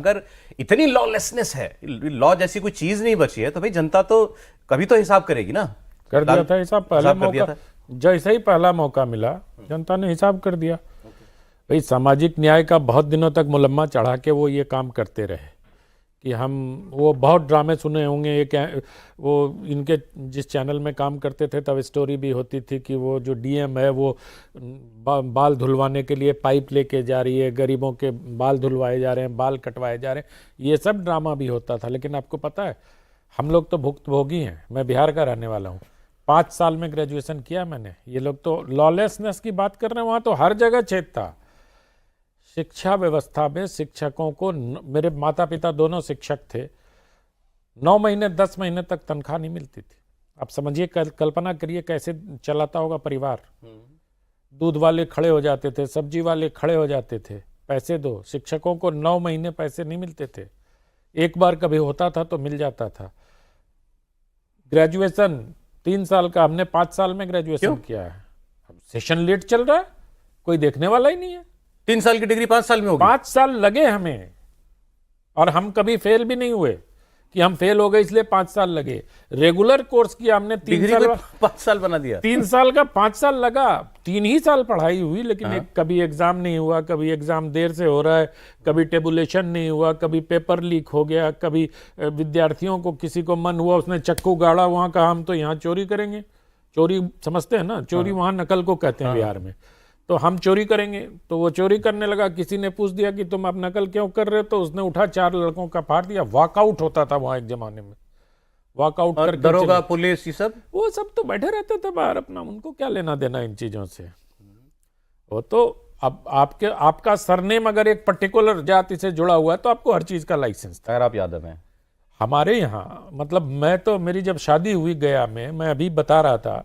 अगर इतनी लॉलेसनेस है, लॉ जैसी कोई चीज नहीं बची है, तो भाई जनता तो कभी तो हिसाब करेगी ना। कर दिया था हिसाब, पहला मौका जैसे ही पहला मौका मिला जनता ने हिसाब कर दिया। भाई सामाजिक न्याय का बहुत दिनों तक मुलम्मा चढ़ा के वो ये काम करते रहे कि हम, वो बहुत ड्रामे सुने होंगे। वो इनके जिस चैनल में काम करते थे तब स्टोरी भी होती थी कि वो जो डीएम है वो बाल धुलवाने के लिए पाइप लेके जा रही है, गरीबों के बाल धुलवाए जा रहे हैं, बाल कटवाए जा रहे हैं, ये सब ड्रामा भी होता था। लेकिन आपको पता है हम लोग तो भुक्तभोगी हैं। मैं बिहार का रहने वाला हूँ, 5 साल में ग्रेजुएशन किया मैंने। ये लोग तो लॉलेसनेस की बात कर रहे हैं, वहाँ तो हर जगह छेद था। शिक्षा व्यवस्था में शिक्षकों को, मेरे माता पिता दोनों शिक्षक थे, 9 महीने 10 महीने तक तनख्वाह नहीं मिलती थी। आप समझिए, कल्पना करिए कैसे चलाता होगा परिवार। दूध वाले खड़े हो जाते थे, सब्जी वाले खड़े हो जाते थे, पैसे दो। शिक्षकों को 9 महीने पैसे नहीं मिलते थे, एक बार कभी होता था तो मिल जाता था। ग्रेजुएशन 3 साल का, हमने 5 साल में ग्रेजुएशन किया है। सेशन लेट चल रहा है, कोई देखने वाला ही नहीं है। 3 साल की डिग्री 5 साल में होगी। 5 साल लगे हमें, और हम कभी फेल भी नहीं हुए कि हम फेल हो गए इसलिए 5 साल लगे। रेगुलर कोर्स किया हमने, 3 साल 5 साल बना दिया। 3 साल का 5 साल लगा, 3 ही साल पढ़ाई हुई। लेकिन कभी एग्जाम नहीं हुआ, कभी एग्जाम देर से हो रहा है, कभी टेबुलेशन नहीं हुआ, कभी पेपर लीक हो गया, कभी विद्यार्थियों को किसी को मन हुआ उसने चक्कू गाड़ा, वहां कहा हम तो यहाँ चोरी करेंगे। चोरी समझते हैं ना, चोरी वहां नकल को कहते हैं बिहार में। तो हम चोरी करेंगे, तो वो चोरी करने लगा। किसी ने पूछ दिया कि तुम अब नकल क्यों कर रहे हो, तो उसने उठा 4 लड़कों का फाड़ दिया। वॉकआउट होता था वहां एक जमाने में, वॉकआउट करके दरोगा पुलिस ये सब, वो सब तो बैठे रहते थे बाहर अपना, उनको क्या लेना देना इन चीजों से। वो तो अब आपका सरनेम अगर एक पर्टिकुलर जाति से जुड़ा हुआ है तो आपको हर चीज का लाइसेंस था। अगर आप यादव हैं। हमारे यहाँ मतलब मैं तो, मेरी जब शादी हुई गया में, मैं अभी बता रहा था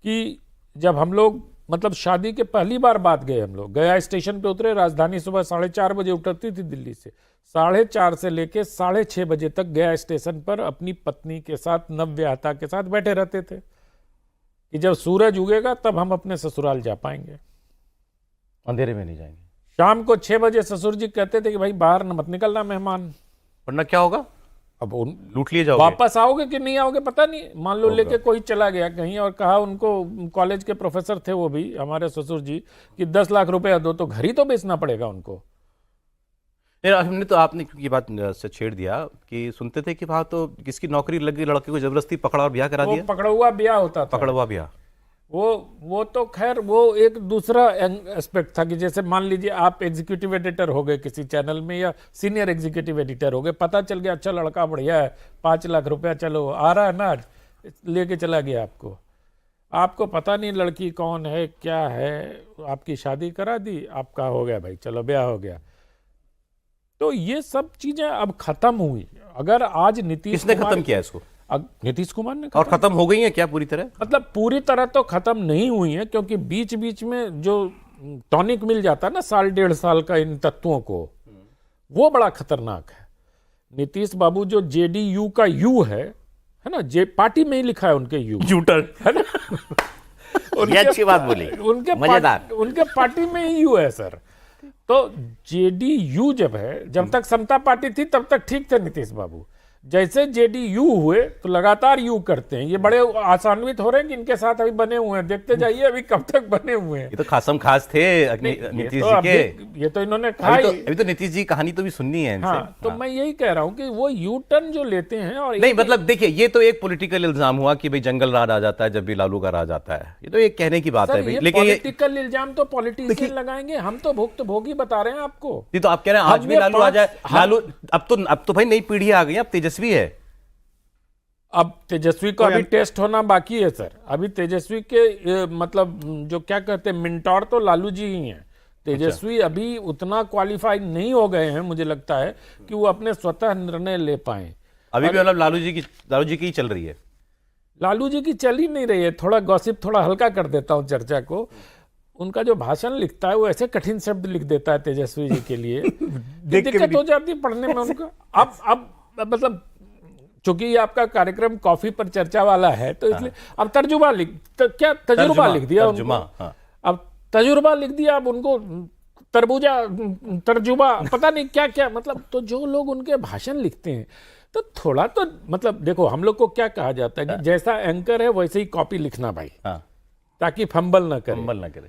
कि जब हम लोग मतलब शादी के पहली बार बाद गए, हम लोग गया स्टेशन पे उतरे, राजधानी सुबह 4:30 बजे उतरती थी दिल्ली से। 4:30 से लेके 6:30 बजे तक गया स्टेशन पर अपनी पत्नी के साथ, नवविवाहिता के साथ बैठे रहते थे कि जब सूरज उगेगा तब हम अपने ससुराल जा पाएंगे, अंधेरे में नहीं जाएंगे। शाम को 6 बजे ससुर जी कहते थे कि भाई बाहर मत निकलना मेहमान, वरना क्या होगा, अब लूट लिए जाओगे। वापस आओगे कि नहीं आओगे पता नहीं। मान लो लेके कोई चला गया कहीं और कहा, उनको कॉलेज के प्रोफेसर थे वो भी हमारे ससुर जी, कि 10 लाख रुपया दो, तो घर ही तो बेचना पड़ेगा उनको। हमने तो, आपने ये बात से छेड़ दिया कि सुनते थे कि वहां तो किसकी नौकरी लगी, लड़के को जबरदस्ती पकड़ा और ब्याह करा दिया। पकड़ा हुआ ब्याह होता था, पकड़ा हुआ ब्याह। वो तो खैर वो एक दूसरा एस्पेक्ट था कि जैसे मान लीजिए आप एग्जीक्यूटिव एडिटर हो गए किसी चैनल में, या सीनियर एग्जीक्यूटिव एडिटर हो गए, पता चल गया अच्छा लड़का बढ़िया है, 5 लाख रुपया चलो आ रहा है ना, लेके चला गया। आपको पता नहीं लड़की कौन है क्या है, आपकी शादी करा दी, आपका हो गया भाई चलो ब्याह हो गया। तो ये सब चीजें अब खत्म हुई। अगर आज किसने खत्म किया इसको? नीतीश कुमार ने। और खत्म हो गई है क्या पूरी तरह? मतलब पूरी तरह तो खत्म नहीं हुई है, क्योंकि बीच बीच में जो टॉनिक मिल जाता है ना 1.5 साल का इन तत्वों को, वो बड़ा खतरनाक है। नीतीश बाबू जो जेडीयू का यू है ना, जे पार्टी में ही लिखा है उनके यूटर है ना ये अच्छी बात बोली, उनके पार्टी में ही यू है सर। तो जेडीयू जब है, जब तक समता पार्टी थी तब तक ठीक थे नीतीश बाबू। जैसे जेडीयू हुए तो लगातार यू करते हैं। ये बड़े आसान्वित हो रहे हैं कि इनके साथ अभी बने हुए हैं, देखते जाइए अभी कब तक बने हुए हैं। ये तो खासम खास थे नीतीश जी के। ये तो इन्होंने कहा, अभी तो नीतीश जी कहानी तो भी सुननी है इनसे। हाँ, तो मैं यही कह रहा हूँ कि वो यू टर्न जो लेते हैं, और नहीं मतलब देखिए, ये तो एक पॉलिटिकल इल्जाम हुआ कि भाई जंगल राज आ जाता है जब भी लालू का राज आता है, ये तो एक कहने की बात है भाई। लेकिन पॉलिटिकल इल्जाम तो पॉलिटिशियन लगाएंगे, हम तो भुक्तभोगी बता रहे हैं आपको। ये तो आप कह रहे हैं आज भी लालू आ जाए, लालू अब तो भाई नई पीढ़ी आ गई, अब तेजस्वी है। अब तेजस्वी को अभी टेस्ट होना बाकी है सर। अभी तेजस्वी के मतलब जो क्या कहते हैं मिंटोर तो लालू जी ही हैं। तेजस्वी अभी उतना क्वालिफाइड नहीं हो गए हैं, मुझे लगता है कि वो अपने स्वतः निर्णय ले पाए। अभी भी मतलब लालू जी की चल रही है। लालू जी की चल ही नहीं रही है। थोड़ा गॉसिप थोड़ा हल्का कर देता हूं चर्चा को। उनका जो भाषण लिखता है वो ऐसे कठिन शब्द लिख देता है तेजस्वी जी के लिए दिक्कत हो जाती है पढ़ने में उनको। अब मतलब चूंकि ये आपका कार्यक्रम कॉफी पर चर्चा वाला है, तो इसलिए अब तर्जुमा लिख दिया उनको। अब तजुर्बा लिख दिया। अब उनको तरबूजा तर्जुबा पता नहीं क्या क्या, मतलब तो जो लोग उनके भाषण लिखते हैं तो थोड़ा तो मतलब देखो, हम लोग को क्या कहा जाता है कि जैसा एंकर है वैसे ही कॉपी लिखना भाई, हाँ, ताकि फंबल ना करे। फंबल ना करे।